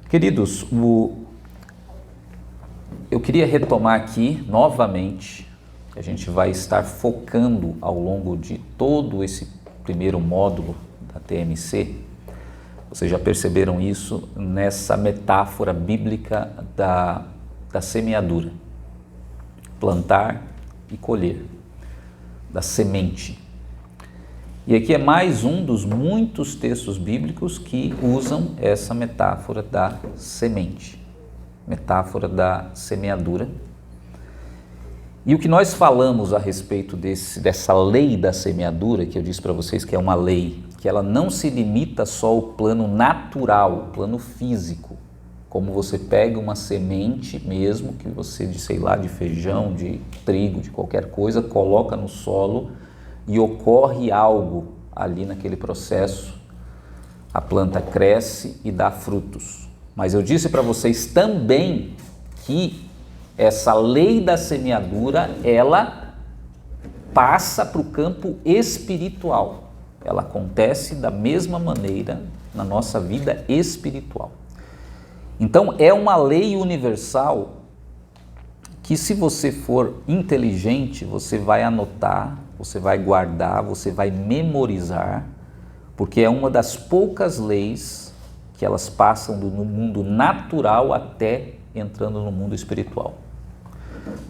Queridos, eu queria retomar aqui novamente, a gente vai estar focando ao longo de todo esse primeiro módulo da TMC, vocês já perceberam isso nessa metáfora bíblica da semeadura, plantar e colher, da semente. E aqui é mais um dos muitos textos bíblicos que usam essa metáfora da semente, metáfora da semeadura. E o que nós falamos a respeito dessa lei da semeadura, que eu disse para vocês que é uma lei, que ela não se limita só ao plano natural, plano físico, como você pega uma semente mesmo, que você, de feijão, de trigo, de qualquer coisa, coloca no solo e ocorre algo ali naquele processo, a planta cresce e dá frutos. Mas eu disse para vocês também que essa lei da semeadura, ela passa para o campo espiritual. Ela acontece da mesma maneira na nossa vida espiritual. Então é uma lei universal que, se você for inteligente, você vai anotar, você vai guardar, você vai memorizar, porque é uma das poucas leis que elas passam no mundo natural até entrando no mundo espiritual.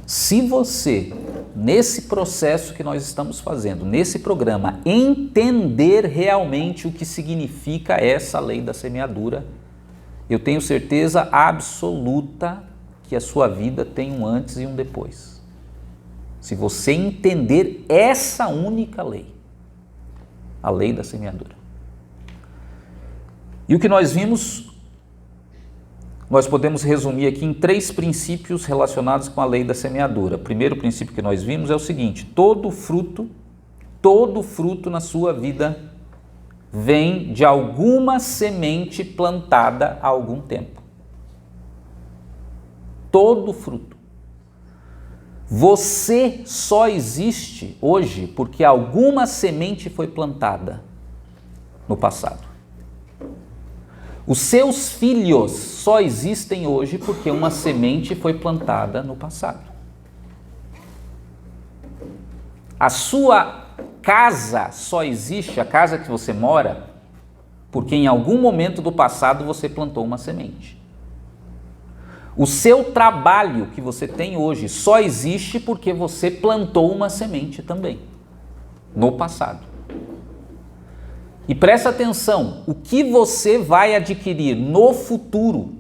Se você, nesse processo que nós estamos fazendo, nesse programa, entender realmente o que significa essa lei da semeadura, eu tenho certeza absoluta que a sua vida tem um antes e um depois. Se você entender essa única lei, a lei da semeadura. E o que nós vimos, nós podemos resumir aqui em 3 princípios relacionados com a lei da semeadura. O primeiro princípio que nós vimos é o seguinte: todo fruto na sua vida vem de alguma semente plantada há algum tempo. Todo fruto. Você só existe hoje porque alguma semente foi plantada no passado. Os seus filhos só existem hoje porque uma semente foi plantada no passado. A sua casa só existe, a casa que você mora, porque em algum momento do passado você plantou uma semente. O seu trabalho que você tem hoje só existe porque você plantou uma semente também, no passado. E presta atenção, o que você vai adquirir no futuro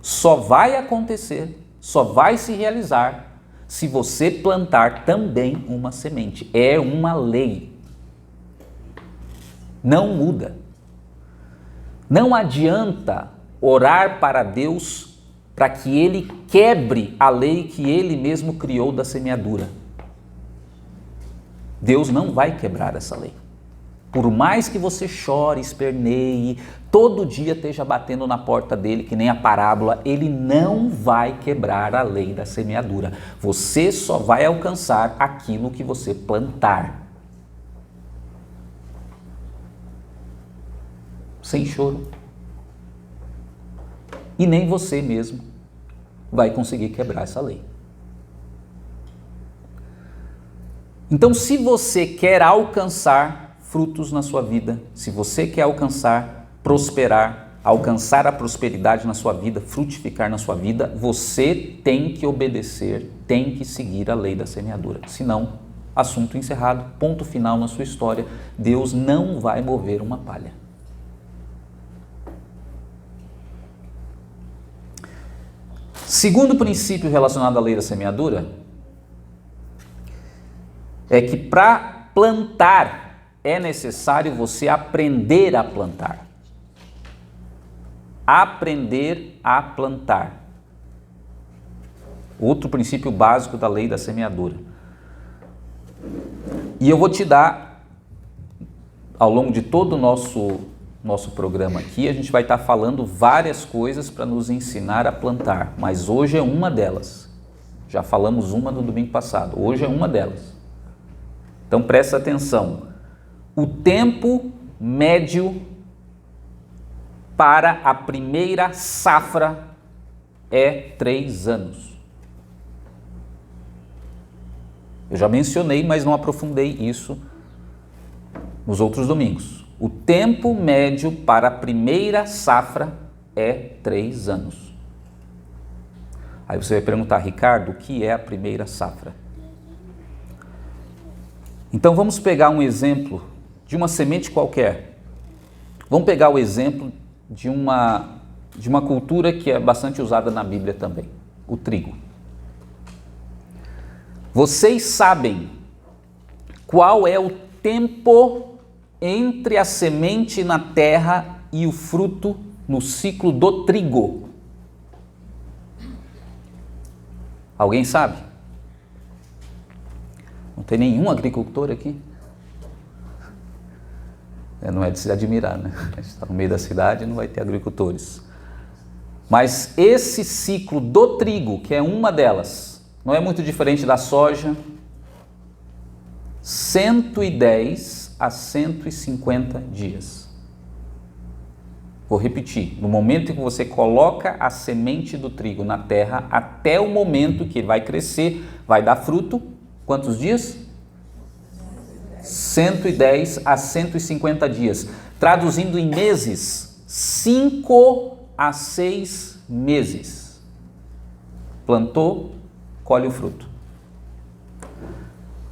só vai acontecer, só vai se realizar se você plantar também uma semente. É uma lei. Não muda. Não adianta orar para Deus para que Ele quebre a lei que Ele mesmo criou da semeadura. Deus não vai quebrar essa lei. Por mais que você chore, esperneie, todo dia esteja batendo na porta dele, que nem a parábola, ele não vai quebrar a lei da semeadura. Você só vai alcançar aquilo que você plantar. Sem choro. E nem você mesmo vai conseguir quebrar essa lei. Então, se você quer alcançar frutos na sua vida, se você quer prosperar, alcançar a prosperidade na sua vida, frutificar na sua vida, você tem que obedecer, tem que seguir a lei da semeadura. Senão, assunto encerrado, ponto final na sua história. Deus não vai mover uma palha. Segundo princípio relacionado à lei da semeadura é que para plantar é necessário você aprender a plantar. Aprender a plantar. Outro princípio básico da lei da semeadura. E eu vou te dar, ao longo de todo o nosso programa aqui, a gente vai estar falando várias coisas para nos ensinar a plantar, mas hoje é uma delas. Já falamos uma no domingo passado, hoje é uma delas. Então presta atenção, o tempo médio para a primeira safra é 3 anos. Eu já mencionei, mas não aprofundei isso nos outros domingos. O tempo médio para a primeira safra é 3 anos. Aí você vai perguntar, Ricardo, o que é a primeira safra? Então vamos pegar um exemplo de uma semente qualquer. Vamos pegar o exemplo de uma cultura que é bastante usada na Bíblia também, o trigo. Vocês sabem qual é o tempo entre a semente na terra e o fruto no ciclo do trigo? Alguém sabe? Não tem nenhum agricultor aqui? Não é de se admirar, né? A gente está no meio da cidade e não vai ter agricultores. Mas esse ciclo do trigo, que é uma delas, não é muito diferente da soja, 110 a 150 dias. Vou repetir, no momento em que você coloca a semente do trigo na terra, até o momento que ele vai crescer, vai dar fruto, quantos dias? 110 a 150 dias. Traduzindo em meses, 5 a 6 meses. Plantou, colhe o fruto.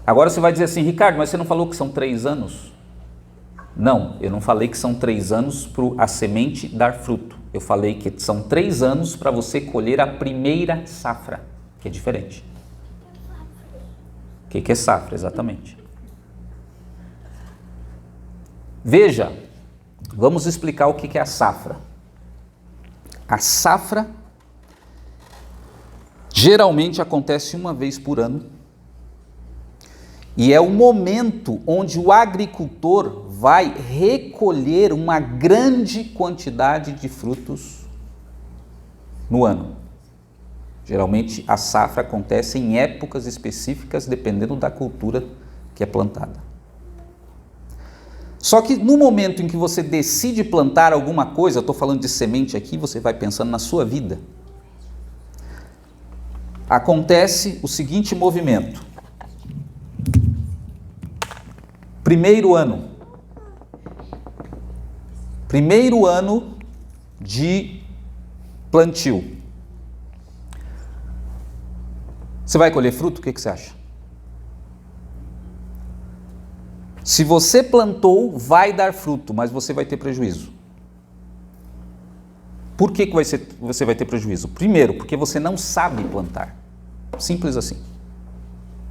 Agora você vai dizer assim, Ricardo, mas você não falou que são 3 anos? Não, eu não falei que são 3 anos para a semente dar fruto. Eu falei que são 3 anos para você colher a primeira safra, que é diferente. O que é safra, exatamente? Veja, vamos explicar o que é a safra. A safra geralmente acontece uma vez por ano e é o momento onde o agricultor vai recolher uma grande quantidade de frutos no ano. Geralmente a safra acontece em épocas específicas, dependendo da cultura que é plantada. Só que no momento em que você decide plantar alguma coisa, eu estou falando de semente aqui, você vai pensando na sua vida. Acontece o seguinte movimento. Primeiro ano de plantio. Você vai colher fruto? O que você acha? Se você plantou, vai dar fruto, mas você vai ter prejuízo. Por que você vai ter prejuízo? Primeiro, porque você não sabe plantar. Simples assim.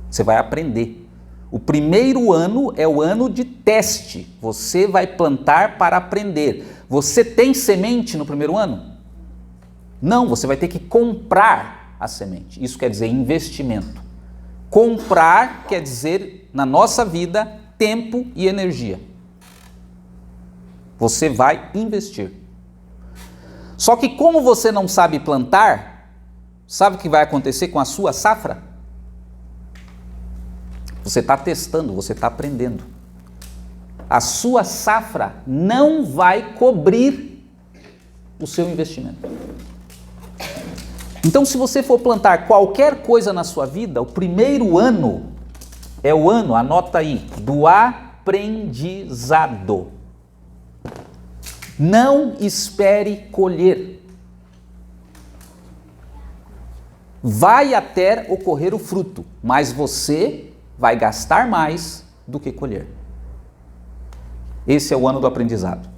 Você vai aprender. O primeiro ano é o ano de teste. Você vai plantar para aprender. Você tem semente no primeiro ano? Não, você vai ter que comprar a semente. Isso quer dizer investimento. Comprar quer dizer, na nossa vida, tempo e energia. Você vai investir. Só que como você não sabe plantar, sabe o que vai acontecer com a sua safra? Você está testando, você está aprendendo. A sua safra não vai cobrir o seu investimento. Então, se você for plantar qualquer coisa na sua vida, o primeiro ano é o ano, anota aí, do aprendizado. Não espere colher. Vai até ocorrer o fruto, mas você vai gastar mais do que colher. Esse é o ano do aprendizado.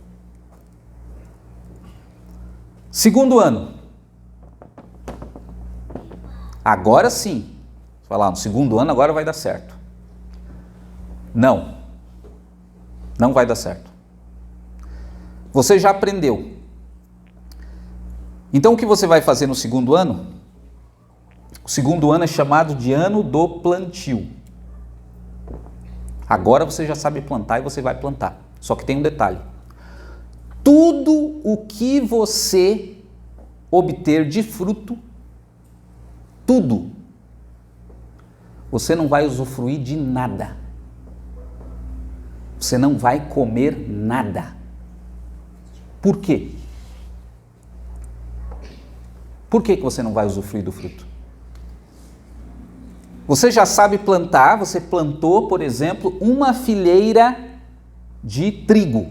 Segundo ano. Agora sim. Falar, no segundo ano agora vai dar certo. Não vai dar certo. Você já aprendeu. Então o que você vai fazer no segundo ano? O segundo ano é chamado de ano do plantio. Agora você já sabe plantar e você vai plantar. Só que tem um detalhe. Tudo o que você obter de fruto, tudo, você não vai usufruir de nada. Você não vai comer nada. Por quê? Por que você não vai usufruir do fruto? Você já sabe plantar, você plantou, por exemplo, uma fileira de trigo.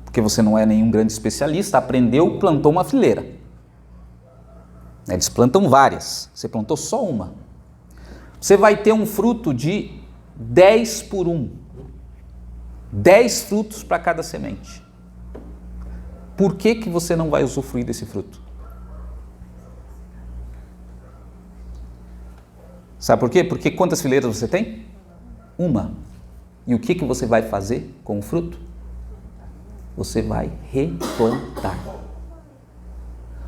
Porque você não é nenhum grande especialista, aprendeu, plantou uma fileira. Eles plantam várias, você plantou só uma. Você vai ter um fruto de 10 por 1. 10 frutos para cada semente. Por que você não vai usufruir desse fruto? Sabe por quê? Porque quantas fileiras você tem? Uma. E o que você vai fazer com o fruto? Você vai replantar.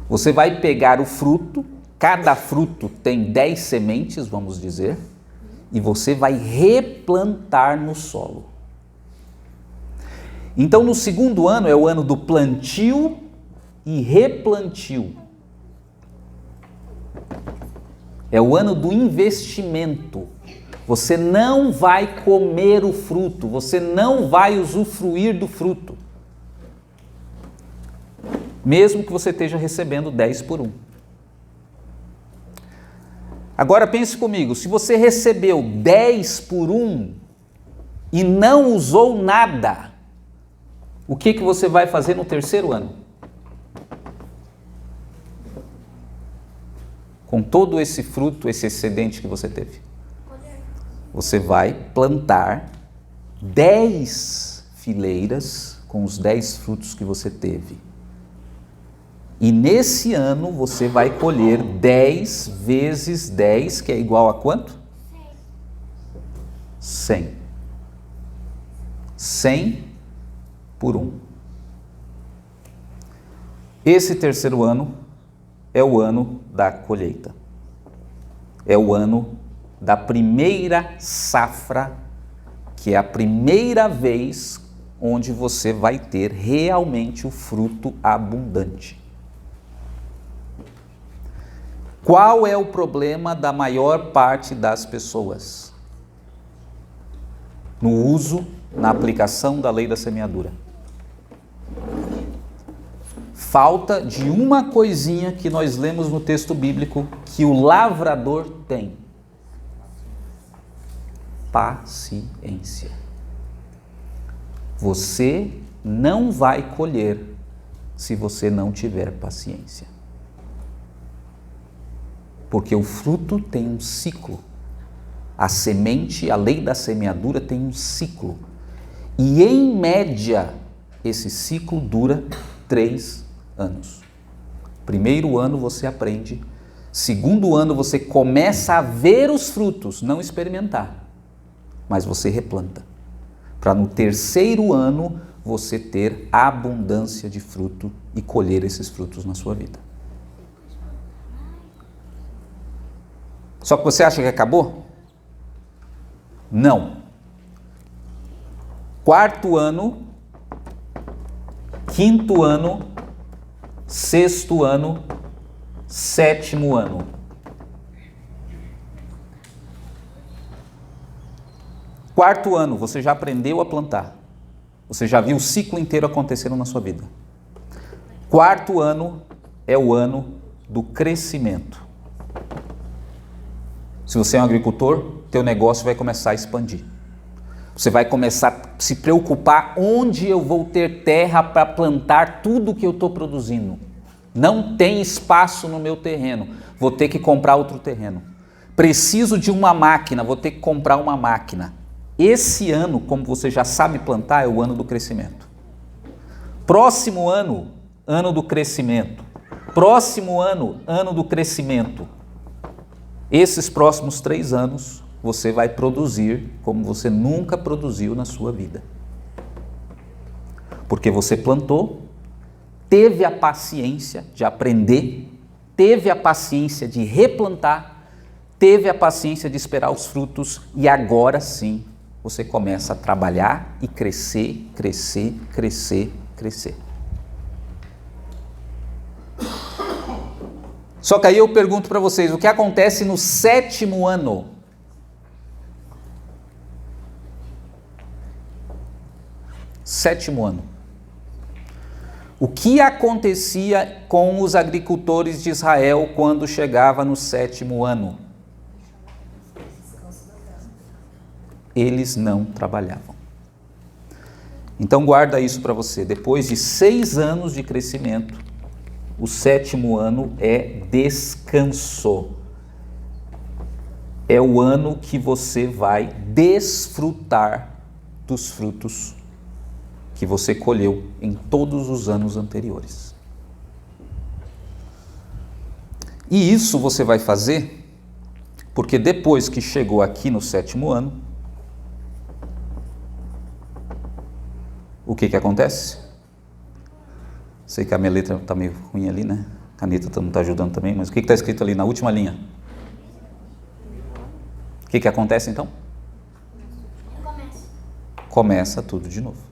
Você vai pegar o fruto, cada fruto tem 10 sementes, vamos dizer, e você vai replantar no solo. Então, no segundo ano é o ano do plantio e replantio. É o ano do investimento. Você não vai comer o fruto, você não vai usufruir do fruto. Mesmo que você esteja recebendo 10 por 1. Agora pense comigo, se você recebeu 10 por 1 e não usou nada, o que você vai fazer no terceiro ano? Com todo esse fruto, esse excedente que você teve. Você vai plantar 10 fileiras com os 10 frutos que você teve. E nesse ano você vai colher 10 vezes 10, que é igual a quanto? 100. 100 por 1. Esse terceiro ano é o ano da colheita. É o ano da primeira safra, que é a primeira vez onde você vai ter realmente o fruto abundante. Qual é o problema da maior parte das pessoas no uso, na aplicação da lei da semeadura? Falta de uma coisinha que nós lemos no texto bíblico que o lavrador tem: paciência. Você não vai colher se você não tiver paciência. Porque o fruto tem um ciclo. A semente, a lei da semeadura tem um ciclo. E em média, esse ciclo dura 3 anos. Primeiro ano você aprende. Segundo ano você começa a ver os frutos, não experimentar. Mas você replanta. Para no terceiro ano você ter abundância de fruto e colher esses frutos na sua vida. Só que você acha que acabou? Não. Quarto ano, quinto ano, sexto ano, sétimo ano. Quarto ano, você já aprendeu a plantar. Você já viu o ciclo inteiro acontecendo na sua vida. Quarto ano é o ano do crescimento. Se você é um agricultor, teu negócio vai começar a expandir. Você vai começar a se preocupar onde eu vou ter terra para plantar tudo que eu estou produzindo. Não tem espaço no meu terreno, vou ter que comprar outro terreno. Preciso de uma máquina, vou ter que comprar uma máquina. Esse ano, como você já sabe plantar, é o ano do crescimento. Próximo ano, ano do crescimento. Próximo ano, ano do crescimento. Esses próximos 3 anos, você vai produzir como você nunca produziu na sua vida. Porque você plantou, teve a paciência de aprender, teve a paciência de replantar, teve a paciência de esperar os frutos e agora sim você começa a trabalhar e crescer, crescer, crescer, crescer. Só que aí eu pergunto para vocês, o que acontece no 7º ano? Sétimo ano. O que acontecia com os agricultores de Israel quando chegava no 7º ano? Eles não trabalhavam. Então guarda isso para você. Depois de 6 anos de crescimento, o 7º ano é descanso. É o ano que você vai desfrutar dos frutos que você colheu em todos os anos anteriores. E isso você vai fazer porque depois que chegou aqui no 7º ano, o que acontece? Sei que a minha letra está meio ruim ali, né? A caneta não está ajudando também, mas o que está escrito ali na última linha? O que acontece então? Começa tudo de novo.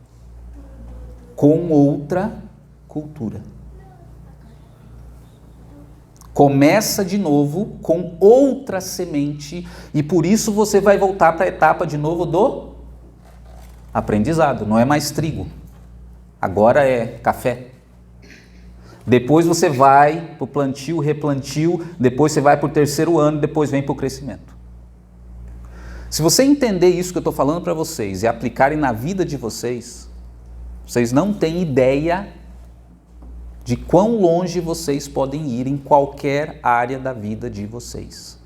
Com outra cultura. Começa de novo com outra semente e por isso você vai voltar para a etapa de novo do aprendizado. Não é mais trigo, agora é café. Depois você vai para o plantio, replantio, depois você vai para o 3º ano, depois vem para o crescimento. Se você entender isso que eu estou falando para vocês e aplicarem na vida de vocês, vocês não têm ideia de quão longe vocês podem ir em qualquer área da vida de vocês.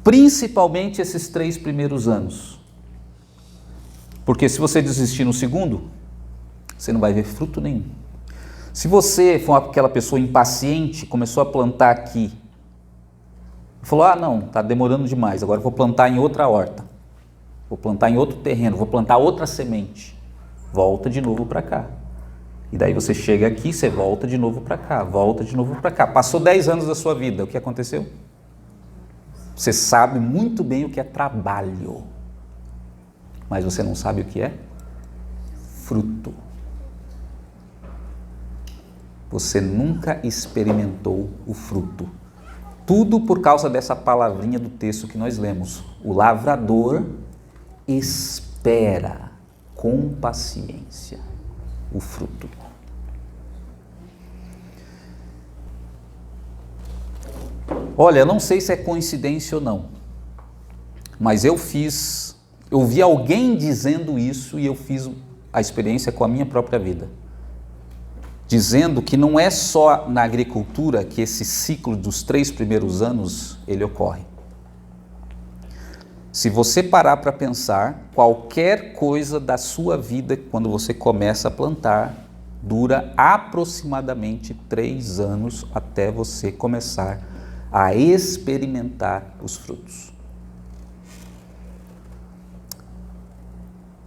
Principalmente esses 3 primeiros anos. Porque se você desistir no 2º, você não vai ver fruto nenhum. Se você for aquela pessoa impaciente, começou a plantar aqui, falou, não, está demorando demais, agora eu vou plantar em outra horta, vou plantar em outro terreno, vou plantar outra semente, volta de novo para cá. E daí você chega aqui, você volta de novo para cá, volta de novo para cá. Passou 10 anos da sua vida, o que aconteceu? Você sabe muito bem o que é trabalho, mas você não sabe o que é fruto. Você nunca experimentou o fruto. Tudo por causa dessa palavrinha do texto que nós lemos. O lavrador espera com paciência o fruto. Olha, eu não sei se é coincidência ou não, mas eu vi alguém dizendo isso e eu fiz a experiência com a minha própria vida. Dizendo que não é só na agricultura que esse ciclo dos 3 primeiros anos ele ocorre. Se você parar para pensar, qualquer coisa da sua vida, quando você começa a plantar, dura aproximadamente 3 anos até você começar a experimentar os frutos.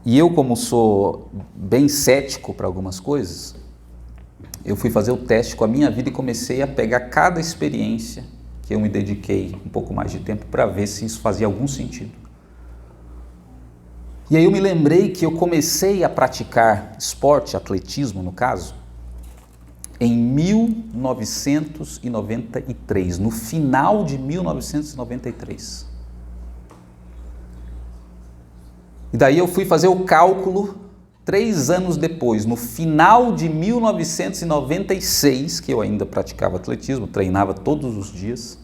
E eu, como sou bem cético para algumas coisas, eu fui fazer o teste com a minha vida e comecei a pegar cada experiência que eu me dediquei um pouco mais de tempo para ver se isso fazia algum sentido. E aí eu me lembrei que eu comecei a praticar esporte, atletismo no caso, em 1993, no final de 1993. E daí eu fui fazer o cálculo 3 anos depois, no final de 1996, que eu ainda praticava atletismo, treinava todos os dias,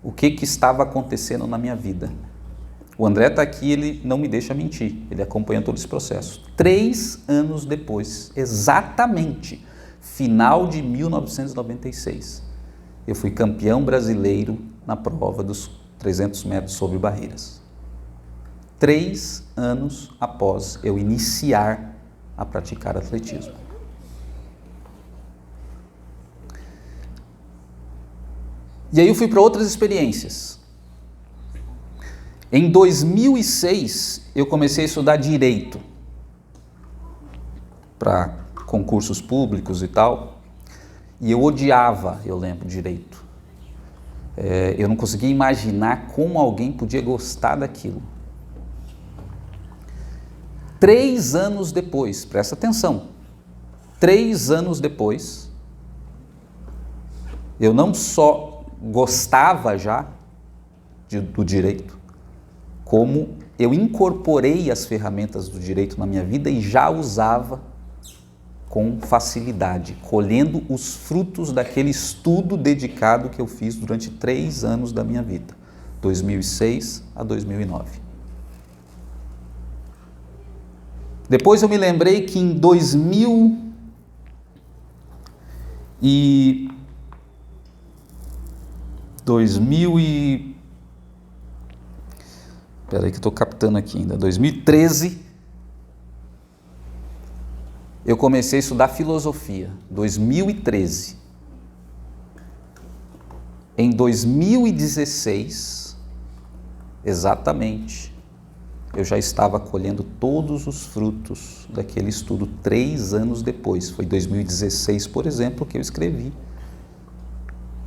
o que estava acontecendo na minha vida. O André está aqui, ele não me deixa mentir, ele acompanha todo esse processo. 3 anos depois, exatamente, final de 1996, eu fui campeão brasileiro na prova dos 300 metros sobre barreiras. 3 anos após eu iniciar a praticar atletismo. E aí eu fui para outras experiências. Em 2006, eu comecei a estudar Direito para concursos públicos e tal, e eu odiava, eu lembro, Direito. Eu não conseguia imaginar como alguém podia gostar daquilo. 3 anos depois, presta atenção, 3 anos depois, eu não só gostava já do direito, como eu incorporei as ferramentas do direito na minha vida e já usava com facilidade, colhendo os frutos daquele estudo dedicado que eu fiz durante 3 anos da minha vida, 2006 a 2009. Depois eu me lembrei que em 2013, eu comecei a estudar filosofia, 2013. Em 2016, exatamente, eu já estava colhendo todos os frutos daquele estudo 3 anos depois. Foi em 2016, por exemplo, que eu escrevi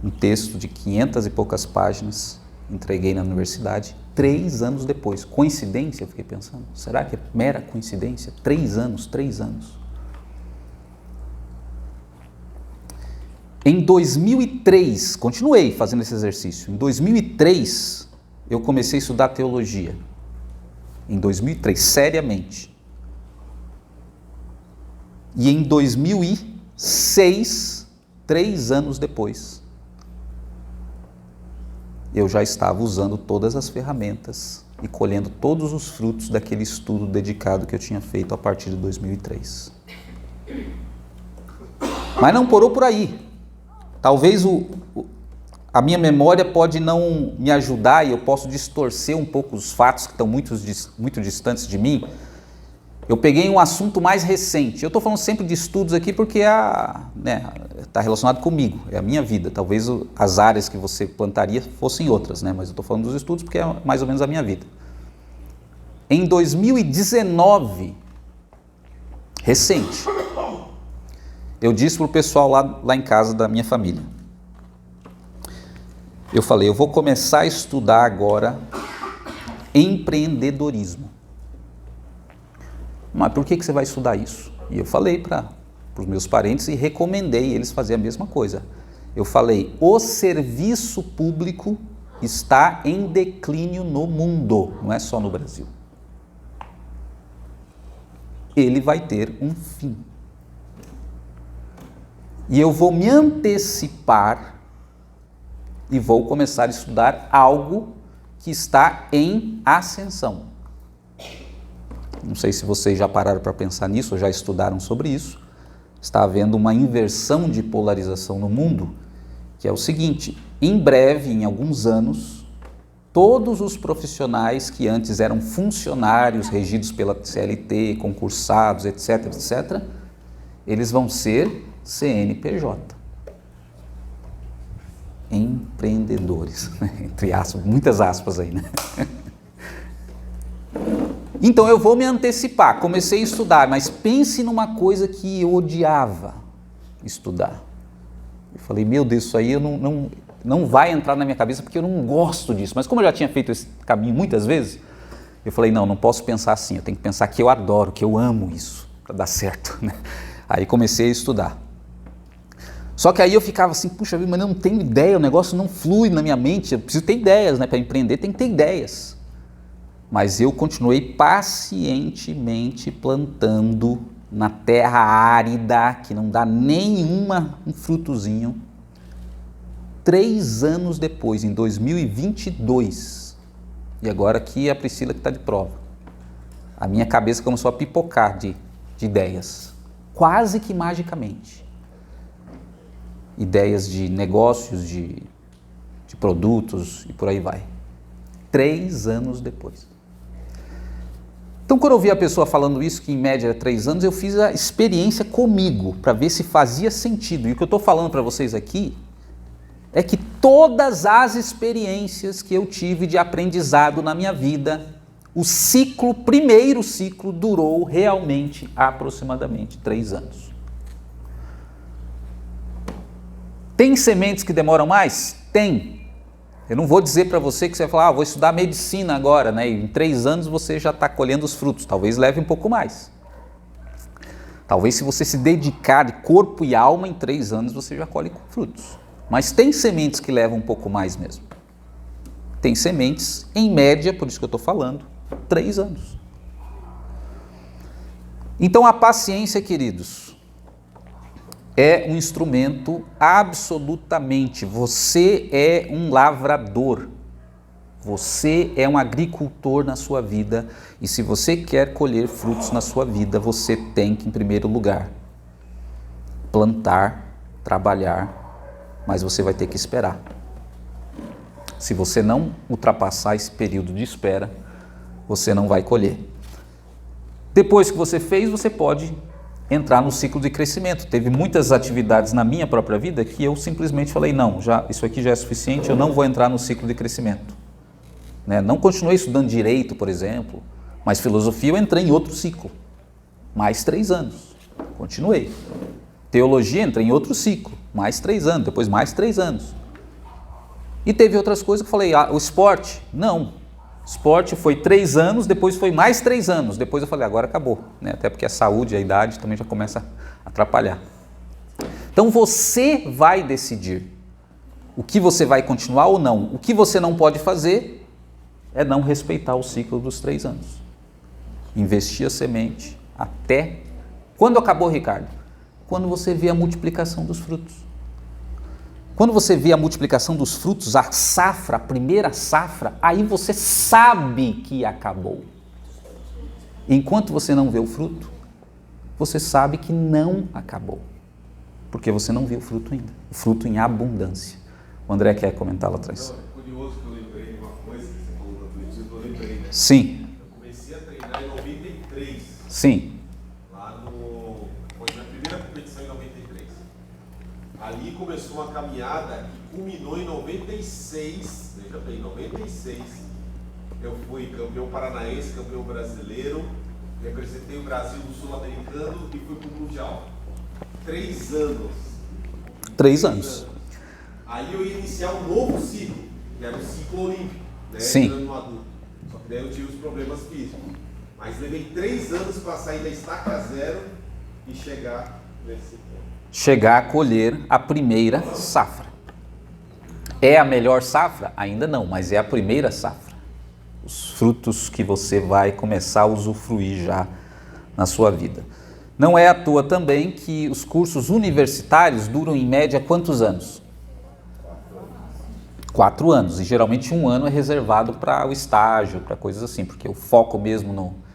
um texto de 500 e poucas páginas, entreguei na universidade, 3 anos depois. Coincidência? Eu fiquei pensando, será que é mera coincidência? 3 anos. Em 2003, continuei fazendo esse exercício. Em 2003, eu comecei a estudar teologia. Em 2003, seriamente. E em 2006, 3 anos depois, eu já estava usando todas as ferramentas e colhendo todos os frutos daquele estudo dedicado que eu tinha feito a partir de 2003. Mas não parou por aí. Talvez a minha memória pode não me ajudar e eu posso distorcer um pouco os fatos que estão muito distantes de mim. Eu peguei um assunto mais recente. Eu estou falando sempre de estudos aqui porque está relacionado comigo, é a minha vida. Talvez as áreas que você plantaria fossem outras, né? Mas eu estou falando dos estudos porque é mais ou menos a minha vida. Em 2019, recente, eu disse para o pessoal lá em casa da minha família, eu falei, eu vou começar a estudar agora empreendedorismo. Mas por que você vai estudar isso? E eu falei para os meus parentes e recomendei eles fazerem a mesma coisa. Eu falei, o serviço público está em declínio no mundo, não é só no Brasil. Ele vai ter um fim. E eu vou me antecipar e vou começar a estudar algo que está em ascensão. Não sei se vocês já pararam para pensar nisso ou já estudaram sobre isso. Está havendo uma inversão de polarização no mundo, que é o seguinte, em breve, em alguns anos, todos os profissionais que antes eram funcionários regidos pela CLT, concursados, etc., eles vão ser CNPJ. Empreendedores, entre aspas, muitas aspas aí, né? Então eu vou me antecipar, comecei a estudar, mas pense numa coisa que eu odiava estudar. Eu falei, meu Deus, isso aí não vai entrar na minha cabeça porque eu não gosto disso. Mas como eu já tinha feito esse caminho muitas vezes, eu falei, não posso pensar assim, eu tenho que pensar que eu adoro, que eu amo isso, para dar certo, né? Aí comecei a estudar. Só que aí eu ficava assim, puxa vida, mas eu não tenho ideia, o negócio não flui na minha mente, eu preciso ter ideias, né? Para empreender tem que ter ideias. Mas eu continuei pacientemente plantando na terra árida, que não dá um frutozinho. 3 anos depois, em 2022, e agora aqui é a Priscila que está de prova, a minha cabeça começou a pipocar de ideias, quase que magicamente. Ideias de negócios, de produtos e por aí vai. 3 anos depois. Então, quando eu vi a pessoa falando isso, que em média é 3 anos, eu fiz a experiência comigo, para ver se fazia sentido. E o que eu estou falando para vocês aqui é que todas as experiências que eu tive de aprendizado na minha vida, o primeiro ciclo, durou realmente aproximadamente 3 anos. Tem sementes que demoram mais? Tem. Eu não vou dizer para você que você vai falar, vou estudar medicina agora, né? E em 3 anos você já está colhendo os frutos. Talvez leve um pouco mais. Talvez se você se dedicar de corpo e alma, em 3 anos você já colhe frutos. Mas tem sementes que levam um pouco mais mesmo. Tem sementes, em média, por isso que eu estou falando, 3 anos. Então a paciência, queridos, é um instrumento absolutamente. Você é um lavrador. Você é um agricultor na sua vida. E se você quer colher frutos na sua vida, você tem que, em primeiro lugar, plantar, trabalhar, mas você vai ter que esperar. Se você não ultrapassar esse período de espera, você não vai colher. Depois que você fez, você pode entrar no ciclo de crescimento. Teve muitas atividades na minha própria vida que eu simplesmente falei, não, isso aqui já é suficiente, eu não vou entrar no ciclo de crescimento. Não continuei estudando direito, por exemplo, mas filosofia eu entrei em outro ciclo. Mais 3 anos. Continuei. Teologia entrei em outro ciclo. Mais 3 anos, depois mais 3 anos. E teve outras coisas que eu falei, o esporte, não. Esporte foi 3 anos, depois foi mais 3 anos. Depois eu falei, agora acabou. Até porque a saúde, a idade também já começa a atrapalhar. Então você vai decidir o que você vai continuar ou não. O que você não pode fazer é não respeitar o ciclo dos 3 anos. Investir a semente até... Quando acabou, Ricardo? Quando você vê a multiplicação dos frutos. Quando você vê a multiplicação dos frutos, a safra, a primeira safra, aí você sabe que acabou. Enquanto você não vê o fruto, você sabe que não acabou. Porque você não viu o fruto ainda. O fruto em abundância. O André quer comentar lá atrás. Não, é curioso que eu lembrei de uma coisa que você falou do atletismo, eu lembrei, né? Sim. Eu comecei a treinar em 93. Sim. Foi na primeira competição em 93. Ali começou uma caminhada que culminou em 96, veja bem, 96. Eu fui campeão paranaense, campeão brasileiro, representei o Brasil no Sul-Americano e fui para o Mundial. 3 anos. 3 anos. Aí eu ia iniciar um novo ciclo, que era o ciclo olímpico, né? Sim. Entrando no adulto. Só que daí eu tive os problemas físicos. Mas levei 3 anos para sair da estaca zero e chegar nesse ponto. Chegar a colher a primeira safra. É a melhor safra? Ainda não, mas é a primeira safra. Os frutos que você vai começar a usufruir já na sua vida. Não é à toa também que os cursos universitários duram em média quantos anos? 4 anos. E geralmente 1 ano é reservado para o estágio, para coisas assim, porque o foco mesmo no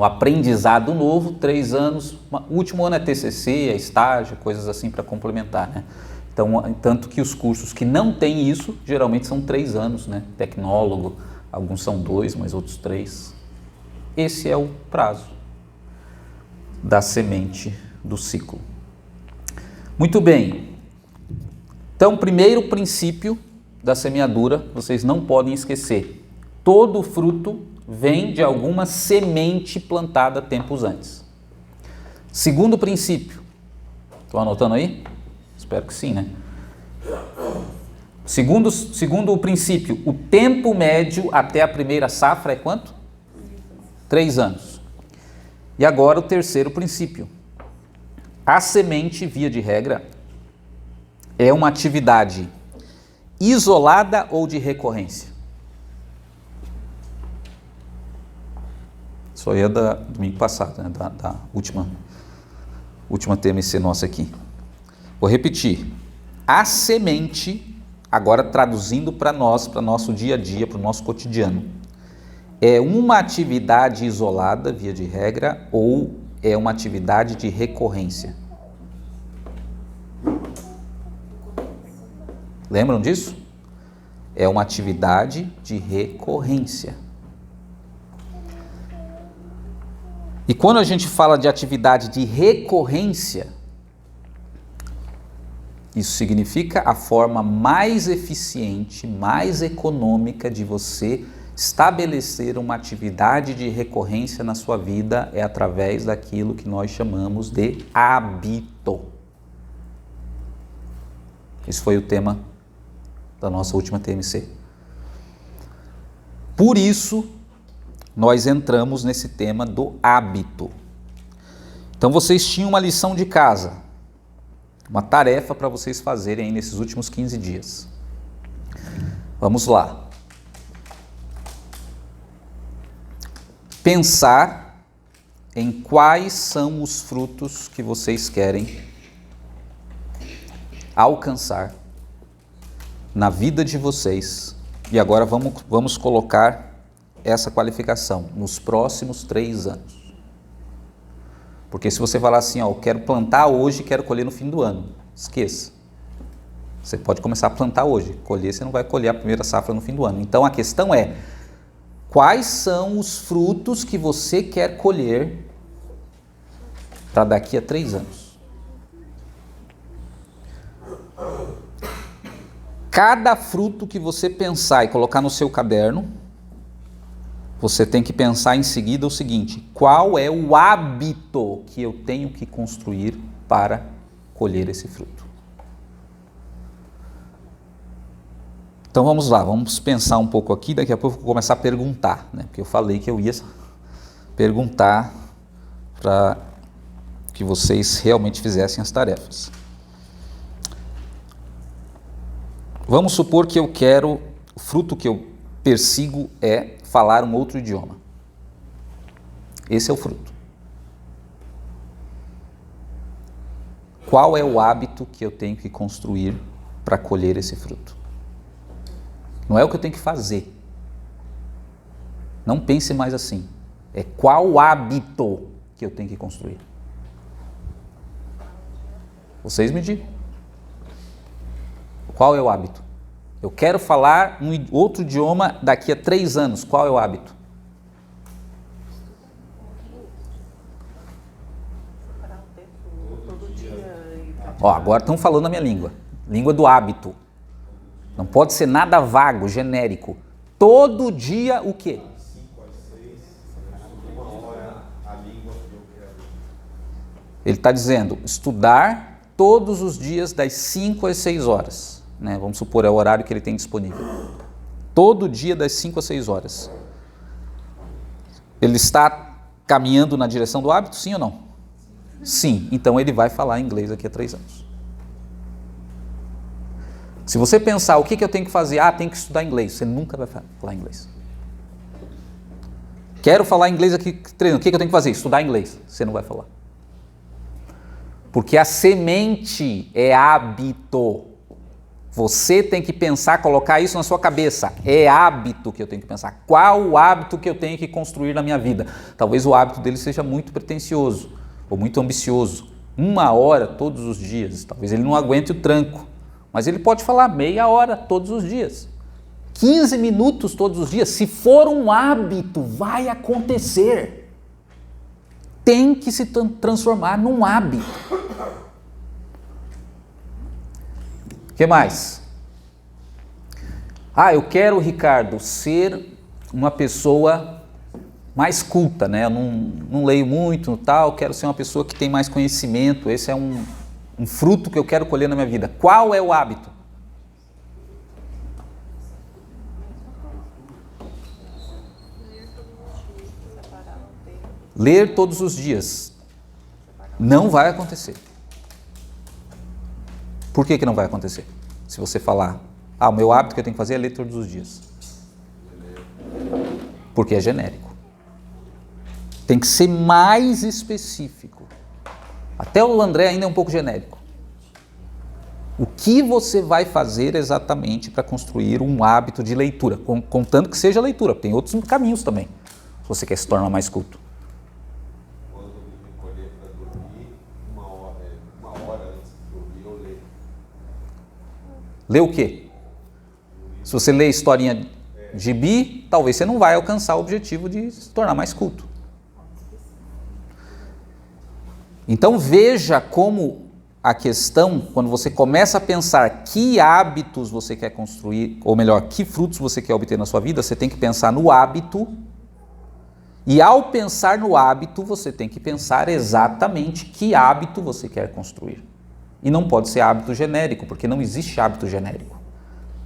aprendizado novo, 3 anos, o último ano é TCC, é estágio, coisas assim para complementar, né? Então, tanto que os cursos que não têm isso, geralmente são 3 anos, né? Tecnólogo, alguns são 2, mas outros 3. Esse é o prazo da semente do ciclo. Muito bem. Então, primeiro princípio da semeadura, vocês não podem esquecer. Todo fruto vem de alguma semente plantada tempos antes. Segundo princípio. Estão anotando aí? Espero que sim, né? Segundo o princípio, o tempo médio até a primeira safra é quanto? 3 anos. E agora o terceiro princípio. A semente, via de regra, é uma atividade isolada ou de recorrência? Isso aí é da domingo passado, né? da última TMC nossa aqui. Vou repetir. A semente, agora traduzindo para nós, para nosso dia a dia, para o nosso cotidiano, é uma atividade isolada, via de regra, ou é uma atividade de recorrência? Lembram disso? É uma atividade de recorrência. E quando a gente fala de atividade de recorrência, isso significa a forma mais eficiente, mais econômica de você estabelecer uma atividade de recorrência na sua vida é através daquilo que nós chamamos de hábito. Esse foi o tema da nossa última TMC. Por isso, nós entramos nesse tema do hábito. Então, vocês tinham uma lição de casa, uma tarefa para vocês fazerem aí nesses últimos 15 dias. Vamos lá. pensar em quais são os frutos que vocês querem alcançar na vida de vocês. E agora vamos colocar essa qualificação nos próximos 3 anos. Porque se você falar assim, eu quero plantar hoje e quero colher no fim do ano, esqueça. Você pode começar a plantar hoje, colher, você não vai colher a primeira safra no fim do ano. Então a questão é, quais são os frutos que você quer colher para daqui a 3 anos? Cada fruto que você pensar e colocar no seu caderno, você tem que pensar em seguida o seguinte: qual é o hábito que eu tenho que construir para colher esse fruto? Então vamos lá, vamos pensar um pouco aqui, daqui a pouco eu vou começar a perguntar, né? Porque eu falei que eu ia perguntar para que vocês realmente fizessem as tarefas. Vamos supor que eu quero, o fruto que eu persigo é falar um outro idioma. Esse é o fruto. Qual é o hábito que eu tenho que construir para colher esse fruto? Não é o que eu tenho que fazer. Não pense mais assim. É qual hábito que eu tenho que construir? Vocês me digam. Qual é o hábito? Eu quero falar um outro idioma daqui a 3 anos. Qual é o hábito? Agora estão falando a minha língua. Língua do hábito. Não pode ser nada vago, genérico. Todo dia o quê? 5 às 6, uma hora a língua que eu quero. Ele está dizendo, estudar todos os dias das 5 às 6 horas. Né? Vamos supor, é o horário que ele tem disponível. Todo dia das 5 às 6 horas. Ele está caminhando na direção do hábito, sim ou não? Sim. Então ele vai falar inglês daqui a 3 anos. Se você pensar o que eu tenho que fazer, tem que estudar inglês, você nunca vai falar inglês. Quero falar inglês aqui, treino, o que eu tenho que fazer? Estudar inglês, você não vai falar. Porque a semente é hábito. Você tem que pensar, colocar isso na sua cabeça. É hábito que eu tenho que pensar. Qual o hábito que eu tenho que construir na minha vida? Talvez o hábito dele seja muito pretensioso ou muito ambicioso. 1 hora todos os dias. Talvez ele não aguente o tranco. Mas ele pode falar meia hora todos os dias. 15 minutos todos os dias. Se for um hábito, vai acontecer. Tem que se transformar num hábito. O que mais? Eu quero, Ricardo, ser uma pessoa mais culta, né? Eu não leio muito, tal, quero ser uma pessoa que tem mais conhecimento. Esse é um fruto que eu quero colher na minha vida. Qual é o hábito? Ler todos os dias. Não vai acontecer. Por que não vai acontecer? Se você falar, o meu hábito que eu tenho que fazer é ler todos os dias. Porque é genérico. Tem que ser mais específico. Até o André ainda é um pouco genérico. O que você vai fazer exatamente para construir um hábito de leitura? Contando que seja leitura. Tem outros caminhos também, se você quer se tornar mais culto. Quando eu me recolher para dormir, uma hora antes de dormir, eu leio. Lê o quê? Se você lê historinha de bi, talvez você não vai alcançar o objetivo de se tornar mais culto. Então veja como a questão, quando você começa a pensar que hábitos você quer construir, ou melhor, que frutos você quer obter na sua vida, você tem que pensar no hábito. E ao pensar no hábito, você tem que pensar exatamente que hábito você quer construir. E não pode ser hábito genérico, porque não existe hábito genérico.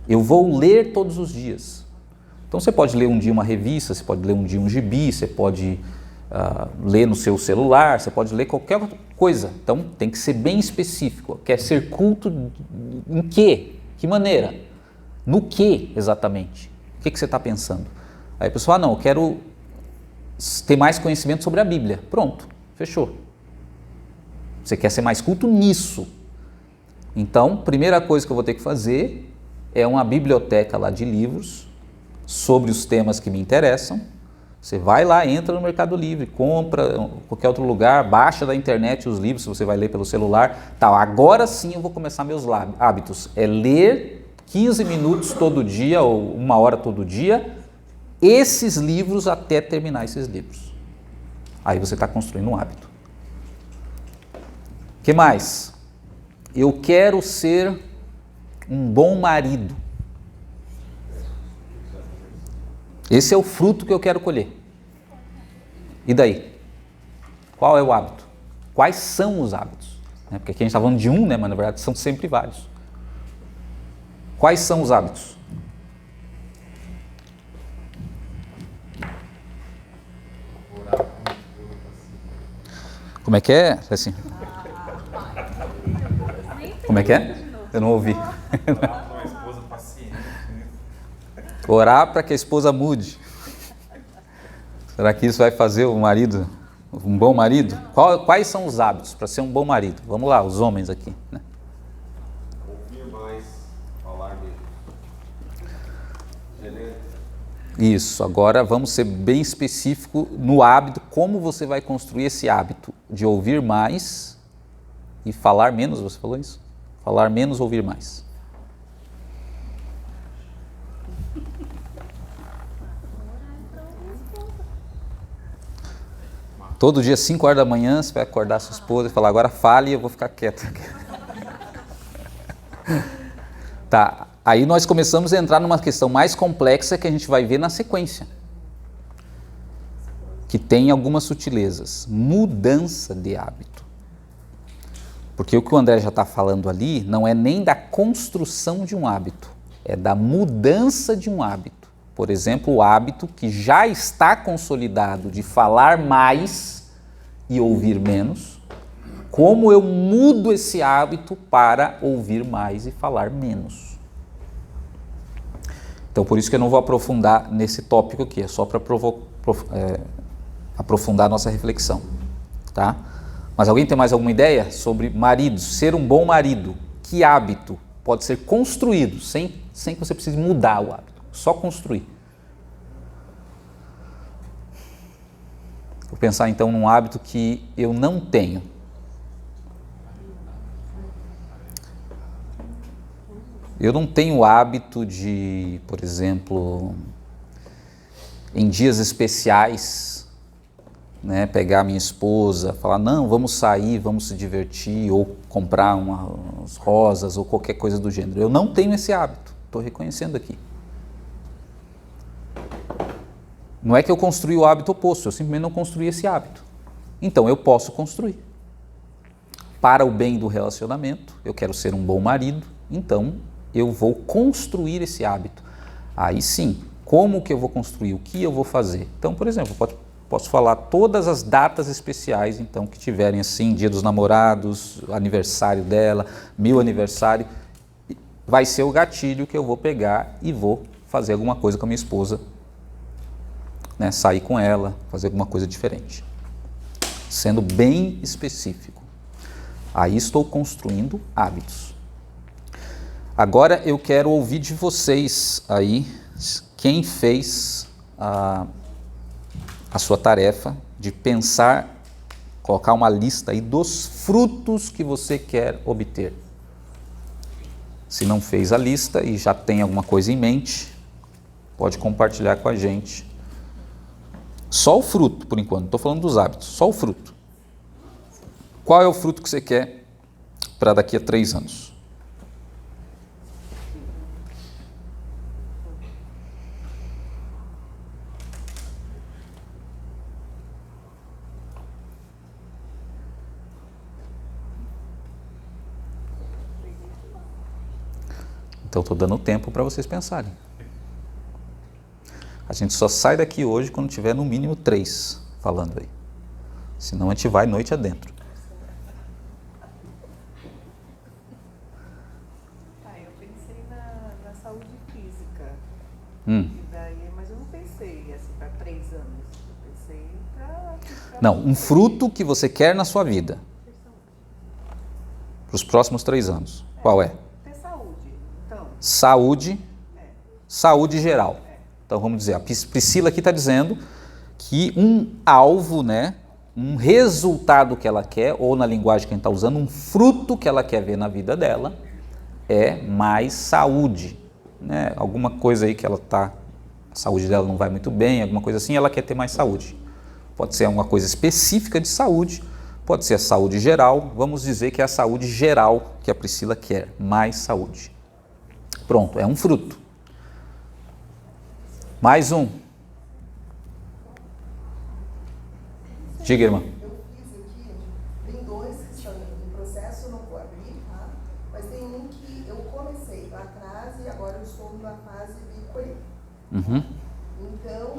Eu vou ler todos os dias. Então você pode ler um dia uma revista, você pode ler um dia um gibi, você pode ler no seu celular, você pode ler qualquer coisa. Então tem que ser bem específico. Quer ser culto em quê? Que maneira? No que exatamente? O que você está pensando? Aí a pessoa, eu quero ter mais conhecimento sobre a Bíblia. Pronto, fechou. Você quer ser mais culto nisso. Então, primeira coisa que eu vou ter que fazer é uma biblioteca lá de livros sobre os temas que me interessam. Você vai lá, entra no Mercado Livre, compra em qualquer outro lugar, baixa da internet os livros, se você vai ler pelo celular. Tal. Agora sim eu vou começar meus hábitos. É ler 15 minutos todo dia ou 1 hora todo dia, esses livros até terminar esses livros. Aí você está construindo um hábito. O que mais? Eu quero ser um bom marido. Esse é o fruto que eu quero colher. E daí? Qual é o hábito? Quais são os hábitos? Porque aqui a gente está falando de um, né? Mas na verdade são sempre vários. Quais são os hábitos? Como é que é? Assim. Como é que é? Eu não ouvi. Orar para que a esposa mude. Será que isso vai fazer o marido um bom marido? Quais são os hábitos para ser um bom marido? Vamos lá, os homens aqui, né? Ouvir mais, falar menos. Isso, agora vamos ser bem específico no hábito, como você vai construir esse hábito de ouvir mais e falar menos, você falou isso? Falar menos, ouvir mais. Todo dia, 5 horas da manhã, você vai acordar sua esposa e falar, agora fale e eu vou ficar quieto. Tá, aí nós começamos a entrar numa questão mais complexa que a gente vai ver na sequência. Que tem algumas sutilezas. Mudança de hábito. Porque o que o André já está falando ali não é nem da construção de um hábito, é da mudança de um hábito. Por exemplo, o hábito que já está consolidado de falar mais e ouvir menos, como eu mudo esse hábito para ouvir mais e falar menos. Então, por isso que eu não vou aprofundar nesse tópico aqui, é só para aprofundar a nossa reflexão, tá? Mas alguém tem mais alguma ideia sobre maridos, ser um bom marido? Que hábito pode ser construído sem que você precise mudar o hábito? Só construir. Vou pensar então num hábito que eu não tenho. Eu não tenho o hábito de, por exemplo, em dias especiais, né, pegar minha esposa, falar, não, vamos sair, vamos se divertir, ou comprar umas rosas, ou qualquer coisa do gênero. Eu não tenho esse hábito, estou reconhecendo aqui. Não é que eu construí o hábito oposto, eu simplesmente não construí esse hábito. Então eu posso construir. Para o bem do relacionamento, eu quero ser um bom marido, então eu vou construir esse hábito. Aí sim, como que eu vou construir? O que eu vou fazer? Então, por exemplo, posso falar todas as datas especiais, então, que tiverem assim, Dia dos Namorados, aniversário dela, meu aniversário, vai ser o gatilho que eu vou pegar e vou fazer alguma coisa com a minha esposa, né, sair com ela, fazer alguma coisa diferente. Sendo bem específico. Aí estou construindo hábitos. Agora eu quero ouvir de vocês aí, quem fez a sua tarefa de pensar, colocar uma lista aí dos frutos que você quer obter. Se não fez a lista e já tem alguma coisa em mente, pode compartilhar com a gente. Só o fruto, por enquanto, não estou falando dos hábitos, só o fruto. Qual é o fruto que você quer para daqui a 3 anos? Então, estou dando tempo para vocês pensarem. A gente só sai daqui hoje quando tiver no mínimo 3 falando aí. Senão a gente vai noite adentro. Eu pensei na saúde física. E daí, mas eu não pensei pensei assim, para 3 anos. Eu pensei para... Não, um fruto que você quer na sua vida. Para os próximos 3 anos. Qual é? Ter saúde. Então, Saúde. Saúde geral. Então vamos dizer, a Priscila aqui está dizendo que um alvo, né, um resultado que ela quer, ou na linguagem que a gente está usando, um fruto que ela quer ver na vida dela, é mais saúde. Né? Alguma coisa aí que ela está, a saúde dela não vai muito bem, alguma coisa assim, ela quer ter mais saúde. Pode ser alguma coisa específica de saúde, pode ser a saúde geral, vamos dizer que é a saúde geral que a Priscila quer, mais saúde. Pronto, é um fruto. Mais um. Diga, irmã. Eu fiz aqui, tem 2 que estão em processo, não vou abrir, tá? Mas tem um que eu comecei lá atrás e agora eu estou numa fase de colheita. Então,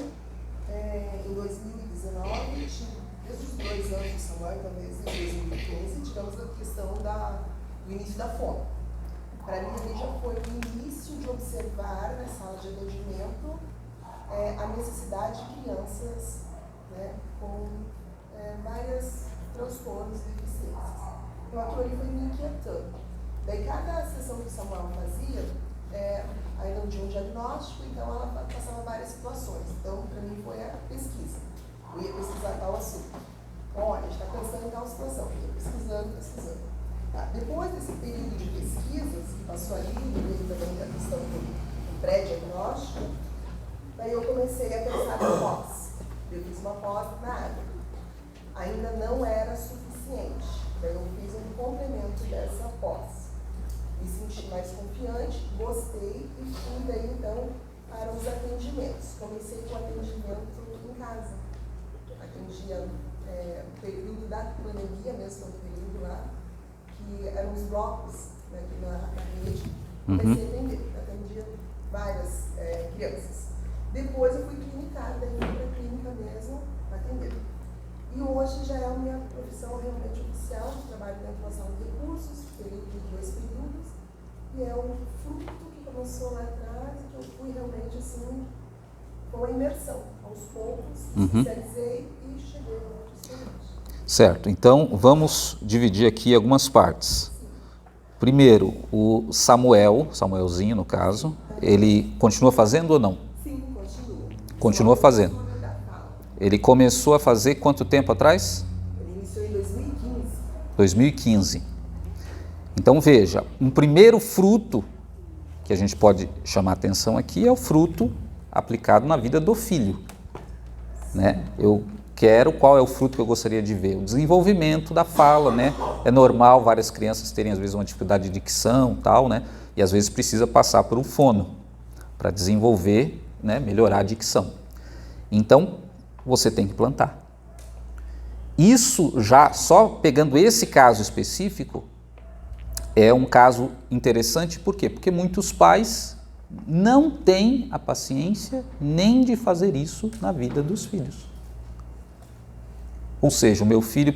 em 2019, desde os 2 anos de Samuel, então desde 2015, tivemos a questão do início da fome. Para mim, ali já foi o início de observar na sala de atendimento a necessidade de crianças, né, com vários transtornos e deficiências. Então aquilo ali foi me inquietando. Daí cada sessão que o Samuel fazia, ainda não tinha um diagnóstico, então ela passava várias situações. Então para mim foi a pesquisa. Eu ia pesquisar tal assunto. Olha, a gente está pensando em tal situação. Eu ia pesquisando. Tá. Depois desse período de pesquisas, que passou ali, no meio também da questão do pré-diagnóstico, daí eu comecei a pensar na pós. Eu fiz uma pós na área. Ainda não era suficiente. Daí eu fiz um complemento dessa pós. Me senti mais confiante, gostei e fui daí então para os atendimentos. Comecei com atendimento em casa. Atendia o período da pandemia mesmo, no período lá, que eram os blocos, né, aqui na rede. Comecei a atender, atendia várias crianças. Depois eu fui clinicar, daí fui para a clínica mesmo, atender. E hoje já é a minha profissão realmente oficial, trabalho dentro da sala de recursos, período de 2 períodos, e é um fruto que começou lá atrás, que eu fui realmente assim, com a imersão, aos poucos, especializei e cheguei no outro experiente. Certo, então vamos dividir aqui algumas partes. Primeiro, o Samuelzinho no caso, ele continua fazendo ou não? Sim, continua. Continua fazendo. Ele começou a fazer quanto tempo atrás? Ele iniciou em 2015. 2015. Então veja, um primeiro fruto que a gente pode chamar atenção aqui é o fruto aplicado na vida do filho. Né? Qual é o fruto que eu gostaria de ver? O desenvolvimento da fala, né? É normal várias crianças terem às vezes uma dificuldade de dicção, tal, né? E às vezes precisa passar por um fono para desenvolver, né? Melhorar a dicção. Então, você tem que plantar. Isso já, só pegando esse caso específico, é um caso interessante, por quê? Porque muitos pais não têm a paciência nem de fazer isso na vida dos filhos. Ou seja, o meu filho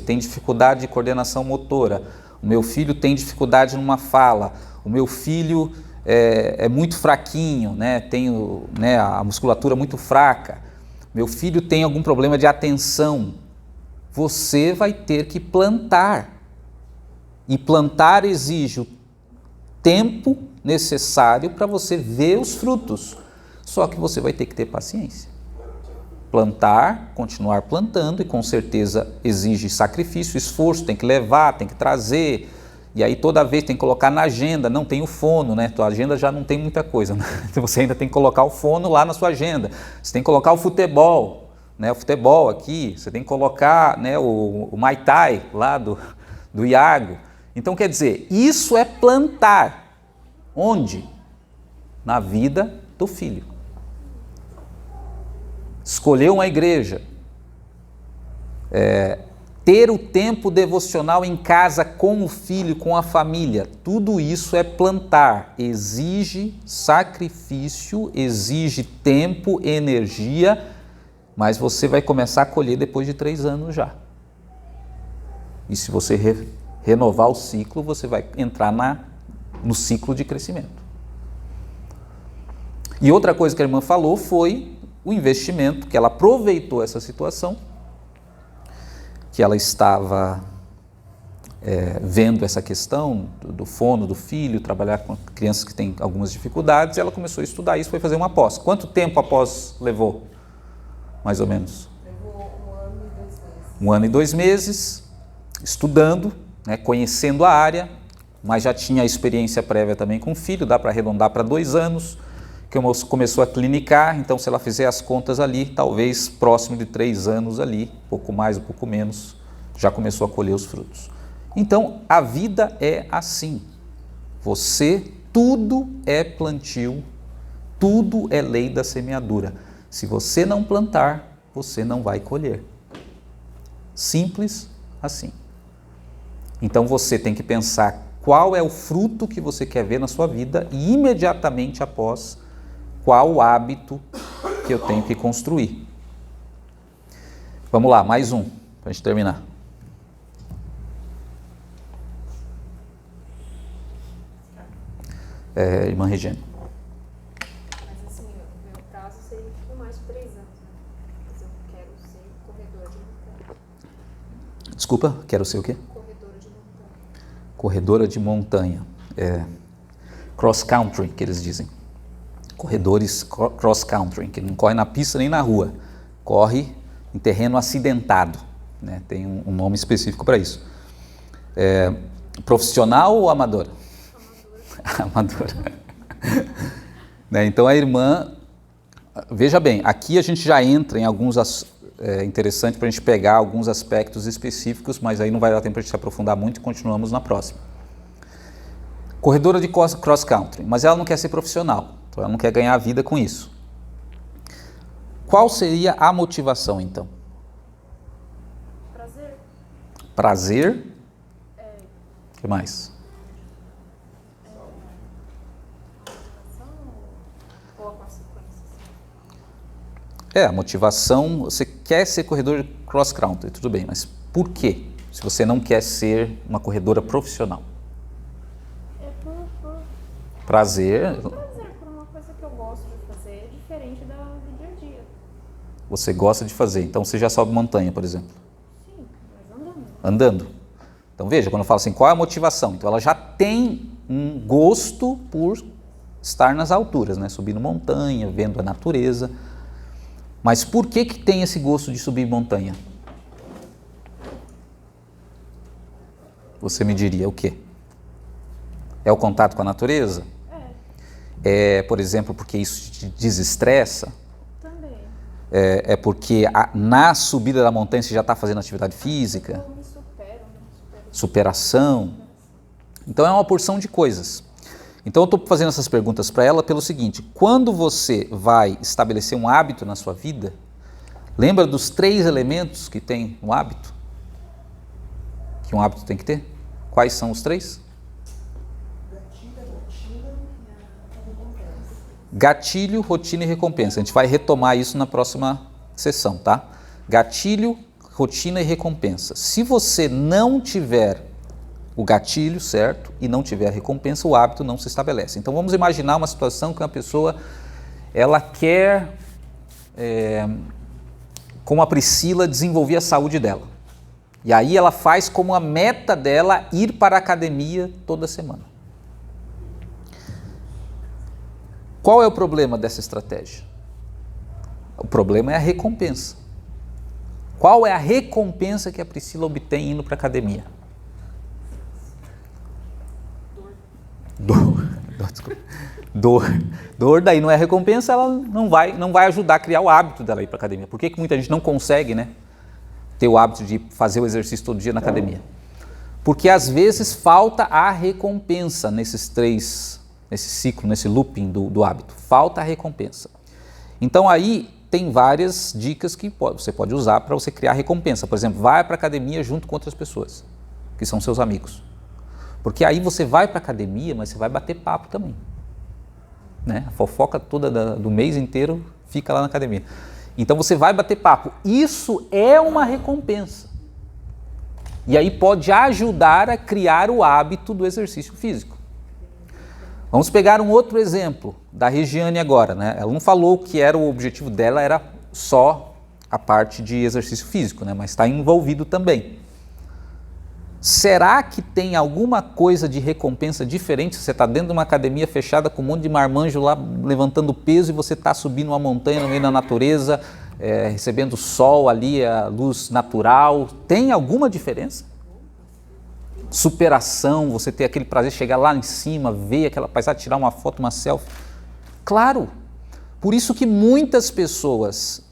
tem dificuldade de coordenação motora, o meu filho tem dificuldade numa fala, o meu filho é muito fraquinho, né? Tem a musculatura muito fraca, meu filho tem algum problema de atenção. Você vai ter que plantar. E plantar exige o tempo necessário para você ver os frutos. Só que você vai ter que ter paciência. Plantar, continuar plantando, e com certeza exige sacrifício, esforço, tem que levar, tem que trazer, e aí toda vez tem que colocar na agenda, não tem o fono, né? Tua agenda já não tem muita coisa, né? Então você ainda tem que colocar o fono lá na sua agenda, você tem que colocar o futebol, né? O futebol aqui, você tem que colocar, né, o Muay Thai lá do Iago. Então quer dizer, isso é plantar. Onde? Na vida do filho. Escolher uma igreja, ter o tempo devocional em casa com o filho, com a família, tudo isso é plantar, exige sacrifício, exige tempo, energia, mas você vai começar a colher depois de 3 anos já. E se você renovar o ciclo, você vai entrar no ciclo de crescimento. E outra coisa que a irmã falou foi o investimento, que ela aproveitou essa situação, que ela estava vendo essa questão do fono do filho, trabalhar com crianças que têm algumas dificuldades, e ela começou a estudar isso, foi fazer uma pós. Quanto tempo a pós levou? Mais ou menos? Levou 1 ano e 2 meses. 1 ano e 2 meses, estudando, né, conhecendo a área, mas já tinha a experiência prévia também com o filho, dá para arredondar para 2 anos, que o moço começou a clinicar, então se ela fizer as contas ali, talvez próximo de 3 anos ali, pouco mais, um pouco menos, já começou a colher os frutos. Então, a vida é assim. Tudo é plantio, tudo é lei da semeadura. Se você não plantar, você não vai colher. Simples assim. Então, você tem que pensar qual é o fruto que você quer ver na sua vida e imediatamente após, qual o hábito que eu tenho que construir. Vamos lá, mais um, para a gente terminar. Irmã Regiane. Mas assim, o meu prazo seria tipo mais de 3 anos, né? Mas eu quero ser corredora de montanha. Desculpa, quero ser o quê? Corredora de montanha. Corredora de montanha. Cross country, que eles dizem. Corredores cross country, que não corre na pista nem na rua. Corre em terreno acidentado, né? Tem um nome específico para isso. Profissional ou amadora? Amadora. Né? Então a irmã, veja bem, aqui a gente já entra em alguns, interessante para a gente pegar alguns aspectos específicos, mas aí não vai dar tempo para a gente se aprofundar muito e continuamos na próxima. Corredora de cross country, mas ela não quer ser profissional, então ela não quer ganhar a vida com isso. Qual seria a motivação então? Prazer. Prazer? O que mais? Ou a consequência? A motivação, você quer ser corredor de cross country, tudo bem, mas por quê? Se você não quer ser uma corredora profissional? É por Prazer, prazer, por uma coisa que eu gosto de fazer, diferente do dia a dia. você gosta de fazer, então você já sobe montanha, por exemplo. Sim, mas andando. Andando. Então veja, quando eu falo assim, qual é a motivação? Então ela já tem um gosto por estar nas alturas, né? Subindo montanha, vendo a natureza. Mas por que tem esse gosto de subir montanha? Você me diria o quê? É o contato com a natureza? É, por exemplo, porque isso te desestressa? Também. É porque na subida da montanha você já está fazendo atividade física? Eu me supero. Superação. Então é uma porção de coisas. Então eu estou fazendo essas perguntas para ela pelo seguinte: quando você vai estabelecer um hábito na sua vida, lembra dos 3 elementos que tem um hábito? Que um hábito tem que ter? Quais são os 3? Gatilho, rotina e recompensa. A gente vai retomar isso na próxima sessão, tá? Gatilho, rotina e recompensa. Se você não tiver o gatilho, certo, e não tiver a recompensa, o hábito não se estabelece. Então vamos imaginar uma situação que uma pessoa, ela quer, como a Priscila, desenvolver a saúde dela. E aí ela faz como a meta dela ir para a academia toda semana. Qual é o problema dessa estratégia? O problema é a recompensa. Qual é a recompensa que a Priscila obtém indo para a academia? Dor, daí não é recompensa, ela não vai ajudar a criar o hábito dela ir para a academia. Por que muita gente não consegue, né, ter o hábito de fazer o exercício todo dia na academia? Porque às vezes falta a recompensa nesse ciclo, nesse looping do hábito. Falta a recompensa. Então aí tem várias dicas que você pode usar para você criar recompensa. Por exemplo, vai para a academia junto com outras pessoas, que são seus amigos. Porque aí você vai para a academia, mas você vai bater papo também. Né? A fofoca toda do mês inteiro fica lá na academia. Então você vai bater papo. Isso é uma recompensa. E aí pode ajudar a criar o hábito do exercício físico. Vamos pegar um outro exemplo da Regiane agora, né? Ela não falou que era o objetivo dela, era só a parte de exercício físico, né? Mas está envolvido também. Será que tem alguma coisa de recompensa diferente? Você está dentro de uma academia fechada com um monte de marmanjo lá levantando peso e você está subindo uma montanha no meio da natureza, recebendo sol ali, a luz natural. Tem alguma diferença? Superação, você ter aquele prazer de chegar lá em cima, ver aquela paisagem, tirar uma foto, uma selfie. Claro, por isso que muitas pessoas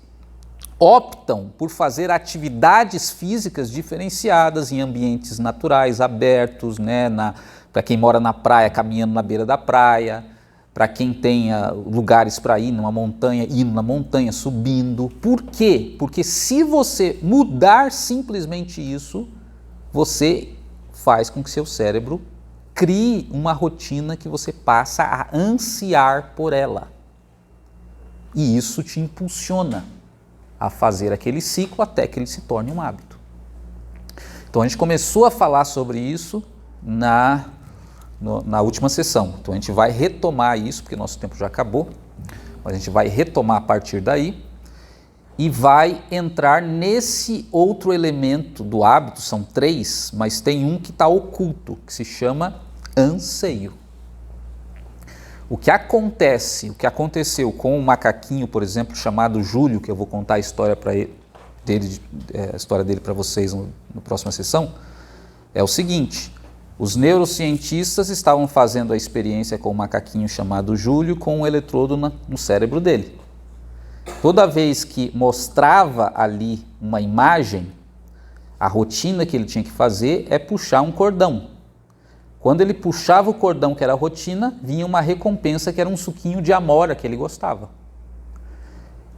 optam por fazer atividades físicas diferenciadas em ambientes naturais, abertos, né? Para quem mora na praia, caminhando na beira da praia, para quem tenha lugares para ir numa montanha, indo na montanha, subindo. Por quê? Porque se você mudar simplesmente isso, você faz com que seu cérebro crie uma rotina que você passa a ansiar por ela. E isso te impulsiona a fazer aquele ciclo até que ele se torne um hábito. Então a gente começou a falar sobre isso na última sessão. Então a gente vai retomar isso, porque nosso tempo já acabou, mas a gente vai retomar a partir daí e vai entrar nesse outro elemento do hábito. São 3, mas tem um que está oculto, que se chama anseio. O que aconteceu com um macaquinho, por exemplo, chamado Júlio, que eu vou contar a história dele para vocês na próxima sessão, é o seguinte: os neurocientistas estavam fazendo a experiência com um macaquinho chamado Júlio com um eletrodo no cérebro dele. Toda vez que mostrava ali uma imagem, a rotina que ele tinha que fazer é puxar um cordão. Quando ele puxava o cordão, que era a rotina, vinha uma recompensa que era um suquinho de amora que ele gostava.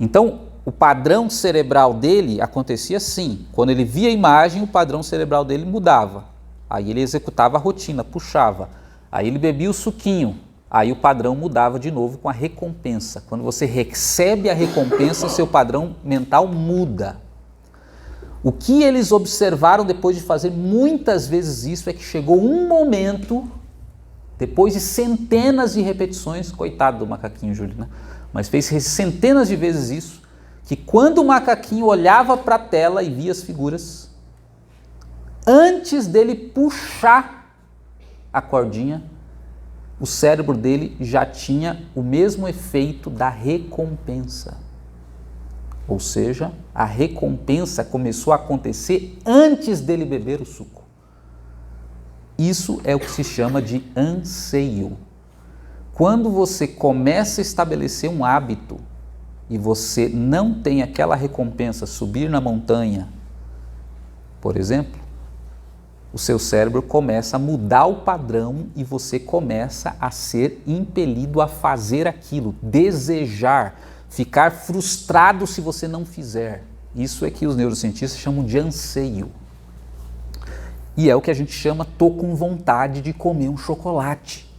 Então, o padrão cerebral dele acontecia assim. Quando ele via a imagem, o padrão cerebral dele mudava. Aí ele executava a rotina, puxava. Aí ele bebia o suquinho. Aí o padrão mudava de novo com a recompensa. Quando você recebe a recompensa, seu padrão mental muda. O que eles observaram depois de fazer muitas vezes isso é que chegou um momento, depois de centenas de repetições, coitado do macaquinho Júlio, né? Mas fez centenas de vezes isso, que quando o macaquinho olhava para a tela e via as figuras, antes dele puxar a cordinha, o cérebro dele já tinha o mesmo efeito da recompensa. Ou seja, a recompensa começou a acontecer antes dele beber o suco. Isso é o que se chama de anseio. Quando você começa a estabelecer um hábito e você não tem aquela recompensa, subir na montanha, por exemplo, o seu cérebro começa a mudar o padrão e você começa a ser impelido a fazer aquilo, desejar, ficar frustrado se você não fizer. Isso é que os neurocientistas chamam de anseio. E é o que a gente chama, tô com vontade de comer um chocolate.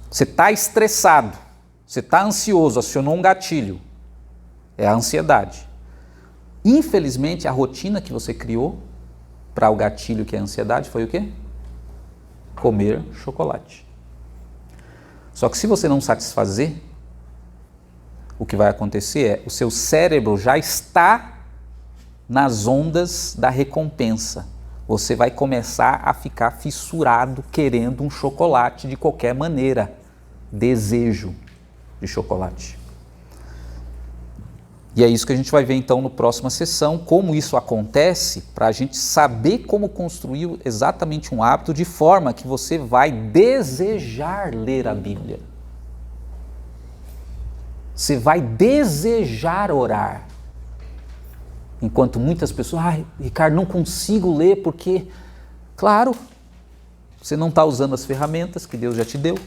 Você está estressado, você está ansioso, acionou um gatilho. É a ansiedade. Infelizmente, a rotina que você criou para o gatilho que é a ansiedade foi o quê? Comer chocolate. Só que se você não satisfazer, o que vai acontecer é, o seu cérebro já está nas ondas da recompensa. Você vai começar a ficar fissurado querendo um chocolate de qualquer maneira. Desejo de chocolate. E é isso que a gente vai ver então na próxima sessão, como isso acontece, para a gente saber como construir exatamente um hábito de forma que você vai desejar ler a Bíblia. Você vai desejar orar. Enquanto muitas pessoas, Ricardo, não consigo ler porque, claro, você não está usando as ferramentas que Deus já te deu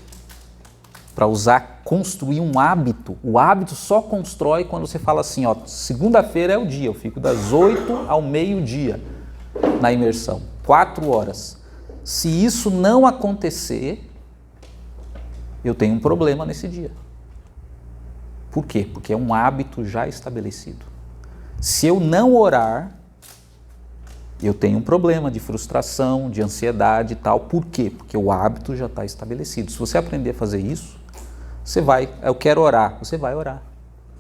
para usar, construir um hábito. O hábito só constrói quando você fala assim, segunda-feira é o dia, eu fico das 8 ao meio-dia na imersão, 4 horas. Se isso não acontecer, eu tenho um problema nesse dia. Por quê? Porque é um hábito já estabelecido. Se eu não orar, eu tenho um problema de frustração, de ansiedade e tal. Por quê? Porque o hábito já está estabelecido. Se você aprender a fazer isso, você vai. Eu quero orar, você vai orar.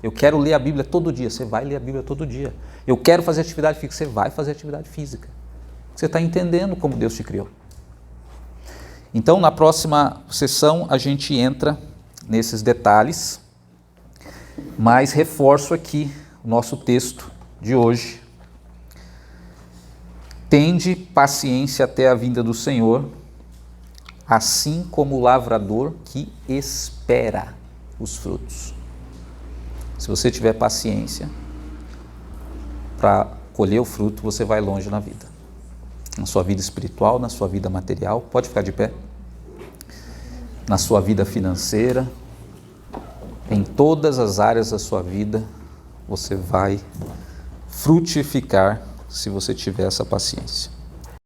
Eu quero ler a Bíblia todo dia, você vai ler a Bíblia todo dia. Eu quero fazer atividade física, você vai fazer atividade física. Você está entendendo como Deus te criou. Então, na próxima sessão, a gente entra nesses detalhes, mas reforço aqui o nosso texto de hoje. Tende paciência até a vinda do Senhor, assim como o lavrador que espera os frutos. Se você tiver paciência para colher o fruto, você vai longe na vida. Na sua vida espiritual, na sua vida material, pode ficar de pé. Na sua vida financeira, em todas as áreas da sua vida, você vai frutificar se você tiver essa paciência.